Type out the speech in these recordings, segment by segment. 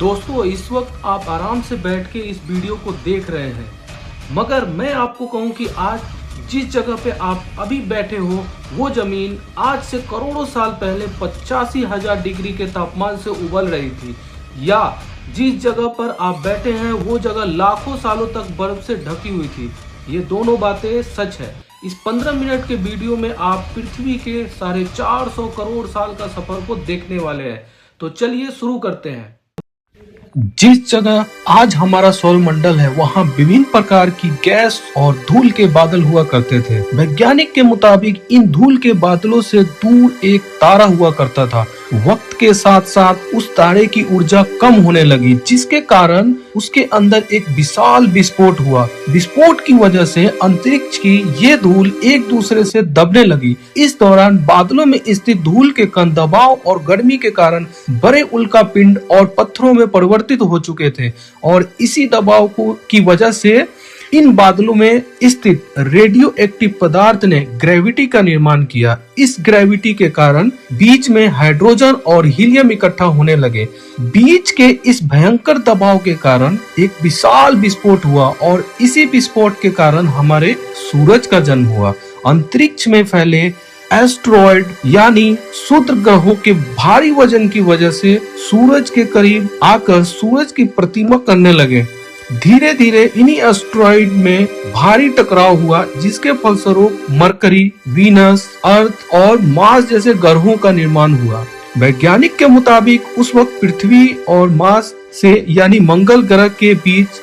दोस्तों इस वक्त आप आराम से बैठ के इस वीडियो को देख रहे हैं, मगर मैं आपको कहूं कि आज जिस जगह पे आप अभी बैठे हो वो जमीन आज से करोड़ों साल पहले 85,000 डिग्री के तापमान से उबल रही थी, या जिस जगह पर आप बैठे हैं वो जगह लाखों सालों तक बर्फ से ढकी हुई थी। ये दोनों बातें सच है। इस 15 मिनट के वीडियो में आप पृथ्वी के 450 करोड़ साल का सफर को देखने वाले हैं। तो चलिए शुरू करते हैं। जिस जगह आज हमारा सौरमंडल है वहाँ विभिन्न प्रकार की गैस और धूल के बादल हुआ करते थे। वैज्ञानिक के मुताबिक इन धूल के बादलों से दूर एक तारा हुआ करता था। वक्त के साथ साथ उस तारे की ऊर्जा कम होने लगी, जिसके कारण उसके अंदर एक विशाल विस्फोट हुआ। विस्फोट की वजह से अंतरिक्ष की ये धूल एक दूसरे से दबने लगी। इस दौरान बादलों में स्थित धूल के कण दबाव और गर्मी के कारण बड़े उल्कापिंड और पत्थरों में परिवर्तित हो चुके थे, और इसी दबाव की वजह से इन बादलों में स्थित रेडियो एक्टिव पदार्थ ने ग्रेविटी का निर्माण किया। इस ग्रेविटी के कारण बीच में हाइड्रोजन और हीलियम इकट्ठा होने लगे। बीच के इस भयंकर दबाव के कारण एक विशाल विस्फोट हुआ, और इसी विस्फोट के कारण हमारे सूरज का जन्म हुआ। अंतरिक्ष में फैले एस्टेरॉयड यानी क्षुद्र ग्रहों के भारी वजन की वजह से सूरज के करीब आकर सूरज की प्रतिमा करने लगे। धीरे धीरे इन्हीं एस्टेरॉयड में भारी टकराव हुआ, जिसके फलस्वरूप मरकरी, वीनस, अर्थ और मार्स जैसे ग्रहों का निर्माण हुआ। वैज्ञानिक के मुताबिक उस वक्त पृथ्वी और मार्स से यानी मंगल ग्रह के बीच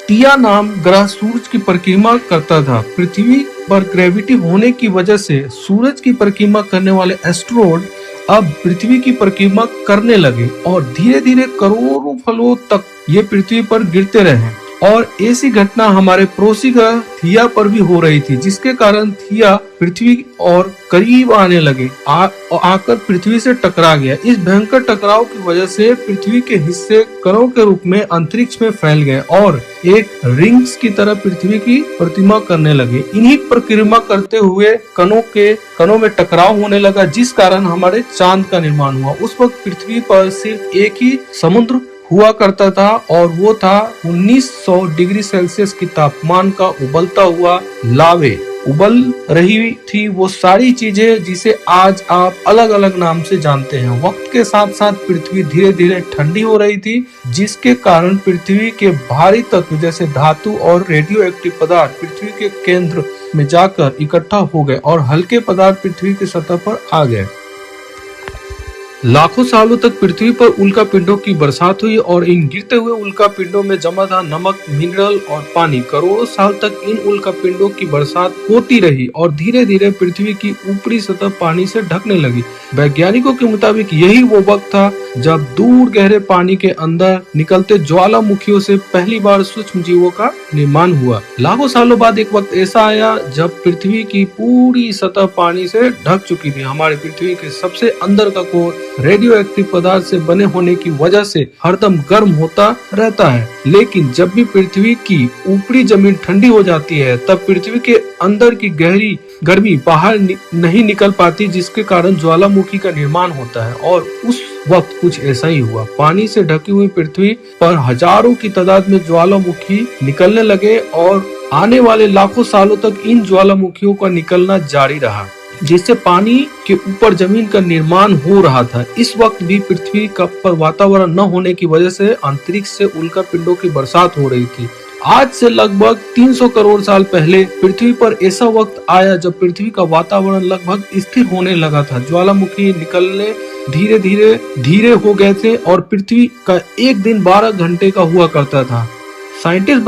टिया नाम ग्रह सूरज की परिक्रमा करता था। पृथ्वी पर ग्रेविटी होने की वजह से सूरज की परिक्रमा करने वाले एस्टेरॉयड अब पृथ्वी की परिक्रमा करने लगे, और धीरे धीरे करोड़ों फलों तक ये पृथ्वी पर गिरते रहे। और ऐसी घटना हमारे पड़ोसी ग्रह थिया पर भी हो रही थी, जिसके कारण थिया पृथ्वी और करीब आने लगे, आकर पृथ्वी से टकरा गया। इस भयंकर टकराव की वजह से पृथ्वी के हिस्से कणों के रूप में अंतरिक्ष में फैल गए और एक रिंग्स की तरह पृथ्वी की प्रतिमा करने लगे। इन्हीं परिक्रमा करते हुए कणों में टकराव होने लगा, जिस कारण हमारे चांद का निर्माण हुआ। उस वक्त पृथ्वी पर सिर्फ एक ही समुद्र हुआ करता था, और वो था 1900 डिग्री सेल्सियस की तापमान का उबलता हुआ लावे। उबल रही थी वो सारी चीजें जिसे आज आप अलग अलग नाम से जानते हैं। वक्त के साथ साथ पृथ्वी धीरे धीरे ठंडी हो रही थी, जिसके कारण पृथ्वी के भारी तत्व जैसे धातु और रेडियो एक्टिव पदार्थ पृथ्वी के केंद्र में जाकर इकट्ठा हो गए, और हल्के पदार्थ पृथ्वी की सतह पर आ गए। लाखों सालों तक पृथ्वी पर उल्कापिंडों की बरसात हुई, और इन गिरते हुए उल्कापिंडों में जमा था नमक, मिनरल और पानी। करोड़ों साल तक इन उल्कापिंडों की बरसात होती रही, और धीरे धीरे पृथ्वी की ऊपरी सतह पानी से ढकने लगी। वैज्ञानिकों के मुताबिक यही वो वक्त था जब दूर गहरे पानी के अंदर निकलते ज्वालामुखियों से पहली बार सूक्ष्म जीवों का निर्माण हुआ। लाखों सालों बाद एक वक्त ऐसा आया जब पृथ्वी की पूरी सतह पानी से ढक चुकी थी। हमारी पृथ्वी के सबसे अंदर का कोर रेडियो एक्टिव पदार्थ से बने होने की वजह से हरदम गर्म होता रहता है, लेकिन जब भी पृथ्वी की ऊपरी जमीन ठंडी हो जाती है तब पृथ्वी के अंदर की गहरी गर्मी बाहर नहीं निकल पाती, जिसके कारण ज्वालामुखी का निर्माण होता है। और उस वक्त कुछ ऐसा ही हुआ। पानी से ढकी हुई पृथ्वी पर हजारों की तादाद में ज्वालामुखी निकलने लगे, और आने वाले लाखों सालों तक इन ज्वालामुखियों का निकलना जारी रहा, जिससे पानी के ऊपर जमीन का निर्माण हो रहा था। इस वक्त भी पृथ्वी पर वातावरण न होने की वजह से अंतरिक्ष से उल्कापिंडों की बरसात हो रही थी। आज से लगभग 300 करोड़ साल पहले पृथ्वी पर ऐसा वक्त आया जब पृथ्वी का वातावरण लगभग स्थिर होने लगा था। ज्वालामुखी निकलने धीरे हो गए थे, और पृथ्वी का एक दिन 12 घंटे का हुआ करता था। साइंटिस्ट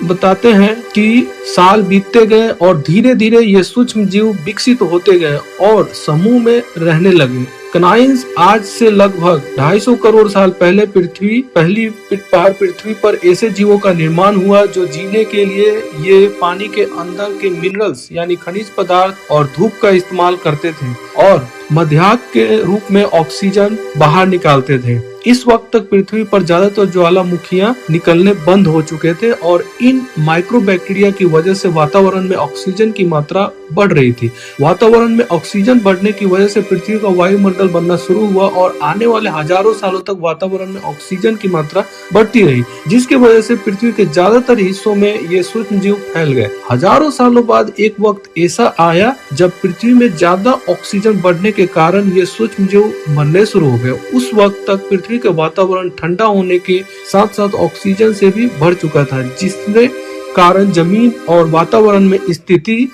बताते हैं कि साल बीतते गए, और धीरे धीरे ये सूक्ष्म जीव विकसित होते गए और समूह में रहने लगे। कनाइंस आज से लगभग 250 करोड़ साल पहले पहली बार पृथ्वी पर ऐसे जीवों का निर्माण हुआ जो जीने के लिए ये पानी के अंदर के मिनरल्स यानी खनिज पदार्थ और धूप का इस्तेमाल करते थे, और मध्याह्न के रूप में ऑक्सीजन बाहर निकालते थे। इस वक्त तक पृथ्वी पर ज्यादातर ज्वालामुखियां निकलने बंद हो चुके थे, और इन माइक्रोबैक्टीरिया की वजह से वातावरण में ऑक्सीजन की मात्रा बढ़ रही थी। वातावरण में ऑक्सीजन बढ़ने की वजह से पृथ्वी का वायुमंडल बनना शुरू हुआ और आने वाले हजारों सालों तक वातावरण में ऑक्सीजन की मात्रा बढ़ती रही, जिसकी वजह से पृथ्वी के ज्यादातर हिस्सों में ये सूक्ष्म जीव फैल गए। हजारों सालों बाद एक वक्त ऐसा आया जब पृथ्वी में ज्यादा ऑक्सीजन बढ़ने के कारण ये सूक्ष्म जीव मरने शुरू हो गए। उस वक्त तक पृथ्वी का वातावरण ठंडा होने के साथ साथ ऑक्सीजन से भी भर चुका था, जिसके कारण जमीन और वातावरण में स्थिति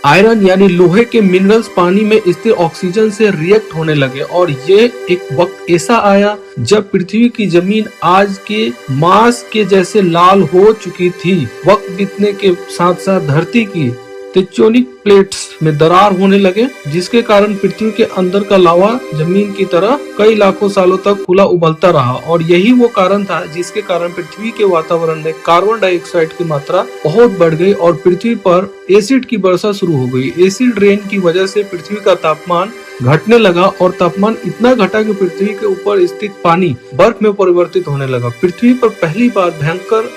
आयरन यानी लोहे के मिनरल्स पानी में स्थिर ऑक्सीजन से रिएक्ट होने लगे और ये एक वक्त ऐसा आया जब पृथ्वी की जमीन आज के मांस के जैसे लाल हो चुकी थी। वक्त बीतने के साथ साथ धरती की टेक्टोनिक प्लेट्स में दरार होने लगे, जिसके कारण पृथ्वी के अंदर का लावा जमीन की तरह कई लाखों सालों तक खुला उबलता रहा और यही वो कारण था जिसके कारण पृथ्वी के वातावरण में कार्बन डाइऑक्साइड की मात्रा बहुत बढ़ गई और पृथ्वी पर एसिड की वर्षा शुरू हो गई। एसिड रेन की वजह से पृथ्वी का तापमान घटने लगा और तापमान इतना घटा कि पृथ्वी के ऊपर स्थित पानी बर्फ में परिवर्तित होने लगा। पृथ्वी पर पहली बार भयंकर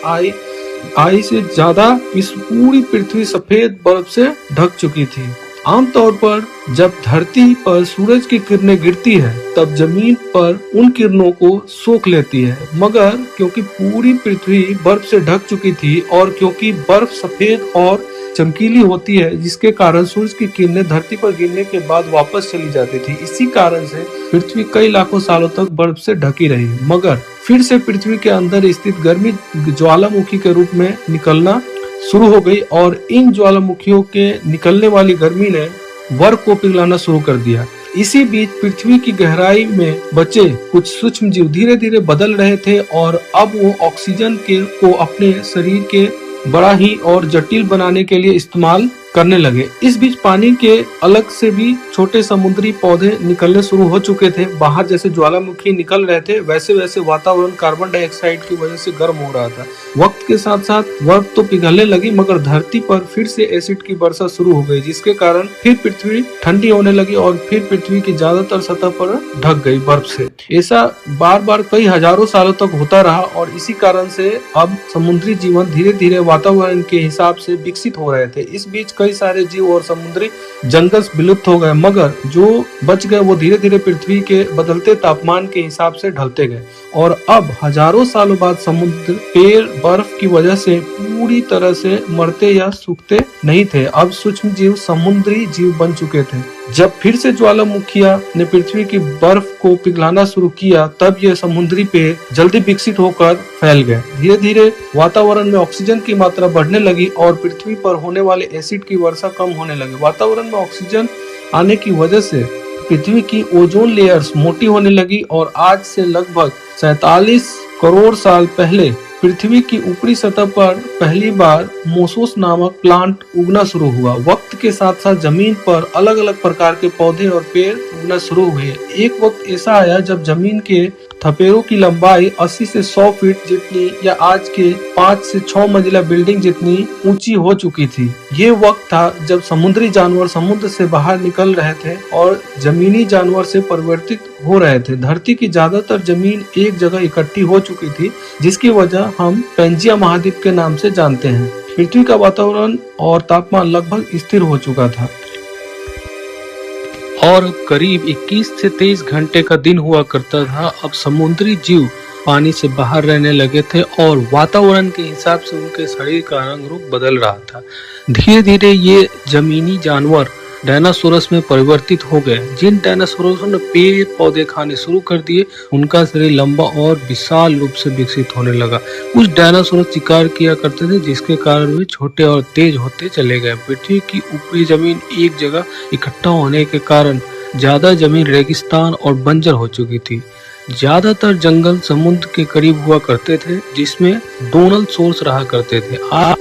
आई से ज्यादा इस पूरी पृथ्वी सफेद बर्फ से ढक चुकी थी। आमतौर पर जब धरती पर सूरज की किरणें गिरती है तब जमीन पर उन किरणों को सोख लेती है, मगर क्योंकि पूरी पृथ्वी बर्फ से ढक चुकी थी और क्योंकि बर्फ सफेद और चमकीली होती है, जिसके कारण सूरज की किरणें धरती पर गिरने के बाद वापस चली जाती थी। इसी कारण से पृथ्वी कई लाखों सालों तक बर्फ से ढकी रही, मगर फिर से पृथ्वी के अंदर स्थित गर्मी ज्वालामुखी के रूप में निकलना शुरू हो गई और इन ज्वालामुखियों के निकलने वाली गर्मी ने बर्फ को पिघलाना शुरू कर दिया। इसी बीच पृथ्वी की गहराई में बचे कुछ सूक्ष्म जीव धीरे धीरे बदल रहे थे और अब वो ऑक्सीजन को अपने शरीर के बड़ा ही और जटिल बनाने के लिए इस्तेमाल करने लगे। इस बीच पानी के अलग से भी छोटे समुद्री पौधे निकलने शुरू हो चुके थे। बाहर जैसे ज्वालामुखी निकल रहे थे वैसे वैसे वातावरण कार्बन डाइऑक्साइड की वजह से गर्म हो रहा था। वक्त के साथ साथ बर्फ तो पिघलने लगी, मगर धरती पर फिर से एसिड की वर्षा शुरू हो गई, जिसके कारण फिर पृथ्वी ठंडी होने लगी और फिर पृथ्वी की ज्यादातर सतह पर ढक गई बर्फ से। ऐसा बार बार कई हजारों सालों तक होता रहा और इसी कारण से अब समुद्री जीवन धीरे धीरे वातावरण के हिसाब से विकसित हो रहे थे। इस बीच कई सारे जीव और समुद्री जंगल विलुप्त हो गए, मगर जो बच गए वो धीरे धीरे पृथ्वी के बदलते तापमान के हिसाब से ढलते गए और अब हजारों सालों बाद समुद्र पेड़ बर्फ की वजह से पूरी तरह से मरते या सूखते नहीं थे। अब सूक्ष्म जीव समुद्री जीव बन चुके थे। जब फिर से ज्वालामुखिया ने पृथ्वी की बर्फ को पिघलाना शुरू किया तब ये समुद्री पेड़ जल्दी विकसित होकर फैल गए। धीरे धीरे वातावरण में ऑक्सीजन की मात्रा बढ़ने लगी और पृथ्वी पर होने वाले एसिड की वर्षा कम होने लगी। वातावरण में ऑक्सीजन आने की वजह से पृथ्वी की ओजोन लेयर्स मोटी होने लगी और आज से लगभग 47 करोड़ साल पहले पृथ्वी की ऊपरी सतह पर पहली बार मोसोस नामक प्लांट उगना शुरू हुआ। वक्त के साथ साथ जमीन पर अलग अलग प्रकार के पौधे और पेड़ उगना शुरू हुए। एक वक्त ऐसा आया जब जमीन के थपेरों की लंबाई 80 से 100 फीट जितनी या आज के 5 से 6 मंजिला बिल्डिंग जितनी ऊंची हो चुकी थी। ये वक्त था जब समुद्री जानवर समुद्र से बाहर निकल रहे थे और जमीनी जानवर से परिवर्तित हो रहे थे। धरती की ज्यादातर जमीन एक जगह इकट्ठी हो चुकी थी, जिसकी वजह हम पेंजिया महाद्वीप के नाम से जानते हैं। पृथ्वी का वातावरण और तापमान लगभग स्थिर हो चुका था और अब करीब 21 से 23 घंटे का दिन हुआ करता था। अब समुद्री जीव पानी से बाहर रहने लगे थे और वातावरण के हिसाब से उनके शरीर का रंग रूप बदल रहा था। धीरे धीरे ये जमीनी जानवर डायनासोरस में परिवर्तित हो गए। जिन डायनासोरसों ने पेड़ पौधे खाने शुरू कर दिए उनका शरीर लंबा और विशाल रूप से विकसित होने लगा। कुछ डायनासोरस शिकार किया करते थे, जिसके कारण वे छोटे और तेज होते चले गए। पृथ्वी की ऊपरी जमीन एक जगह इकट्ठा होने के कारण ज्यादा जमीन रेगिस्तान और बंजर हो चुकी थी। ज्यादातर जंगल समुद्र के करीब हुआ करते थे, जिसमें डोनल सोर्स रहा करते थे।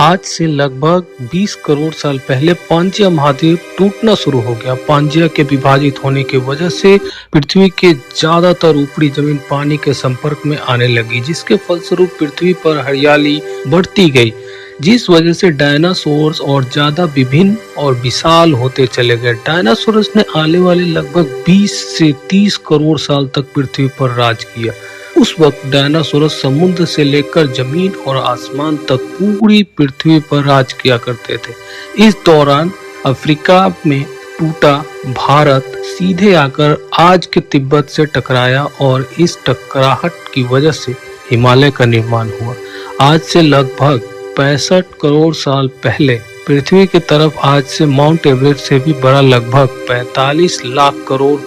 आज से लगभग 20 करोड़ साल पहले पांजिया महाद्वीप टूटना शुरू हो गया। पांजिया के विभाजित होने की वजह से पृथ्वी के ज्यादातर ऊपरी जमीन पानी के संपर्क में आने लगी, जिसके फलस्वरूप पृथ्वी पर हरियाली बढ़ती गई, जिस वजह से डायनासोर्स और ज्यादा विभिन्न और विशाल होते चले गए। डायनासोरस ने आने वाले लगभग 20 से 30 करोड़ साल तक पृथ्वी पर राज किया। उस वक्त डायनासोरस समुद्र से लेकर जमीन और आसमान तक पूरी पृथ्वी पर राज किया करते थे। इस दौरान अफ्रीका में टूटा भारत सीधे आकर आज के तिब्बत से टकराया और इस टकराहट की वजह से हिमालय का निर्माण हुआ। आज से लगभग 65 करोड़ साल पहले पृथ्वी की तरफ आज से माउंट एवरेस्ट से भी बड़ा लगभग 45 लाख करोड़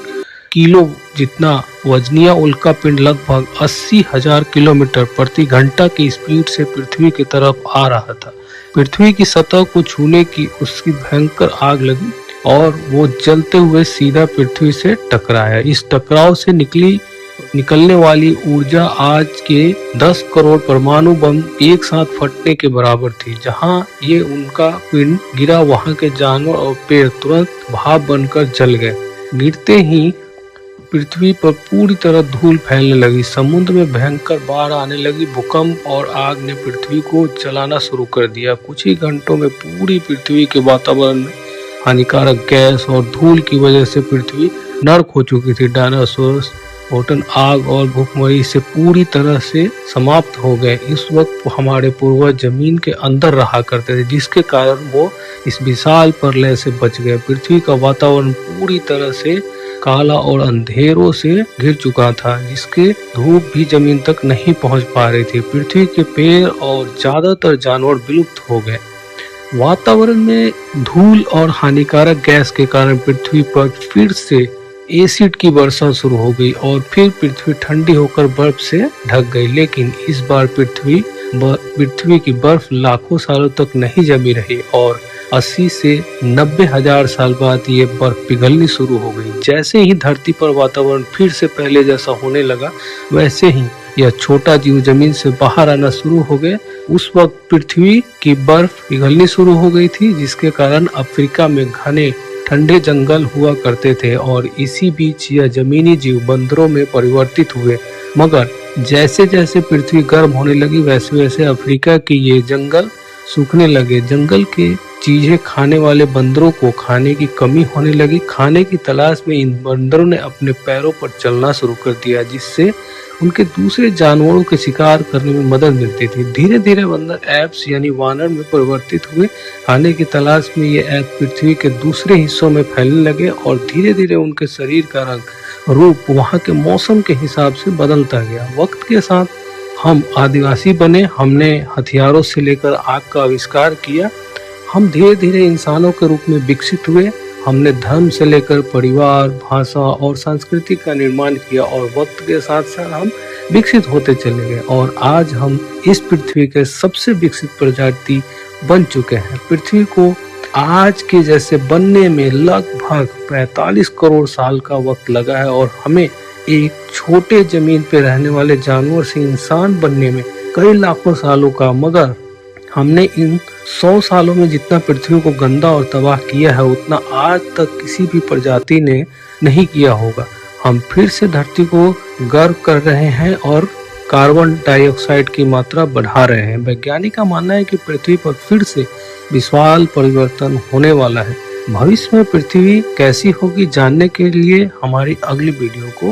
किलो जितना वजनिया उल्का पिंड लगभग 80,000 किलोमीटर प्रति घंटा की स्पीड से पृथ्वी की तरफ आ रहा था। पृथ्वी की सतह को छूने की उसकी भयंकर आग लगी और वो जलते हुए सीधा पृथ्वी से टकराया। इस टकराव से निकलने वाली ऊर्जा आज के 10 करोड़ परमाणु बम एक साथ फटने के बराबर थी। जहां ये उनका पिंड गिरा वहां के जानवर और पेड़ तुरंत भाप बनकर जल गए। गिरते ही पृथ्वी पर पूरी तरह धूल फैलने लगी, समुद्र में भयंकर बाढ़ आने लगी, भूकंप और आग ने पृथ्वी को जलाना शुरू कर दिया। कुछ ही घंटों में पूरी पृथ्वी के वातावरण में हानिकारक गैस और धूल की वजह से पृथ्वी नर्क हो चुकी थी। डायनासोरस ओटन आग और भूखमरी से पूरी तरह से समाप्त हो गए। इस वक्त हमारे पूर्वज जमीन के अंदर रहा करते थे, जिसके कारण वो इस विशाल प्रलय से बच गए। पृथ्वी का वातावरण पूरी तरह से काला और अंधेरों से घिर चुका था, जिसके धूप भी जमीन तक नहीं पहुंच पा रही थी। पृथ्वी के पेड़ और ज्यादातर जानवर विलुप्त हो गए। वातावरण में धूल और हानिकारक गैस के कारण पृथ्वी पर फिर से एसिड की वर्षा शुरू हो गई और फिर पृथ्वी ठंडी होकर बर्फ से ढक गई। लेकिन इस बार पृथ्वी की बर्फ लाखों सालों तक नहीं जमी रही और 80 से 90 हजार साल बाद ये बर्फ पिघलनी शुरू हो गई। जैसे ही धरती पर वातावरण फिर से पहले जैसा होने लगा, वैसे ही यह छोटा जीव जमीन से बाहर आना शुरू हो गए। उस वक्त पृथ्वी की बर्फ पिघलनी शुरू हो गई थी, जिसके कारण अफ्रीका में घने ठंडे जंगल हुआ करते थे और इसी बीच यह जमीनी जीव बंदरों में परिवर्तित हुए। मगर जैसे जैसे पृथ्वी गर्म होने लगी, वैसे वैसे अफ्रीका के ये जंगल सूखने लगे। जंगल के चीजें खाने वाले बंदरों को खाने की कमी होने लगी। खाने की तलाश में इन बंदरों ने अपने पैरों पर चलना शुरू कर दिया, जिससे उनके दूसरे जानवरों के शिकार करने में मदद मिलती थी। धीरे धीरे बंदर एप्स यानी वानर में परिवर्तित हुए। खाने की तलाश में ये एप पृथ्वी के दूसरे हिस्सों में फैलने लगे और धीरे धीरे उनके शरीर का रंग रूप वहाँ के मौसम के हिसाब से बदलता गया। वक्त के साथ हम आदिवासी बने, हमने हथियारों से लेकर आग का आविष्कार किया। हम धीरे धीरे इंसानों के रूप में विकसित हुए। हमने धर्म से लेकर परिवार, भाषा और संस्कृति का निर्माण किया और वक्त के साथ साथ हम विकसित होते चले गए और आज हम इस पृथ्वी के सबसे विकसित प्रजाति बन चुके हैं। पृथ्वी को आज के जैसे बनने में लगभग 45 करोड़ साल का वक्त लगा है और हमें एक छोटे जमीन पे रहने वाले जानवर से इंसान बनने में कई लाखों सालों का, मगर हमने इन 100 सालों में जितना पृथ्वी को गंदा और तबाह किया है, उतना आज तक किसी भी प्रजाति ने नहीं किया होगा। हम फिर से धरती को गर्म कर रहे हैं और कार्बन डाइऑक्साइड की मात्रा बढ़ा रहे हैं। वैज्ञानिक का मानना है कि पृथ्वी पर फिर से विशाल परिवर्तन होने वाला है। भविष्य में पृथ्वी कैसी होगी जानने के लिए हमारी अगली वीडियो को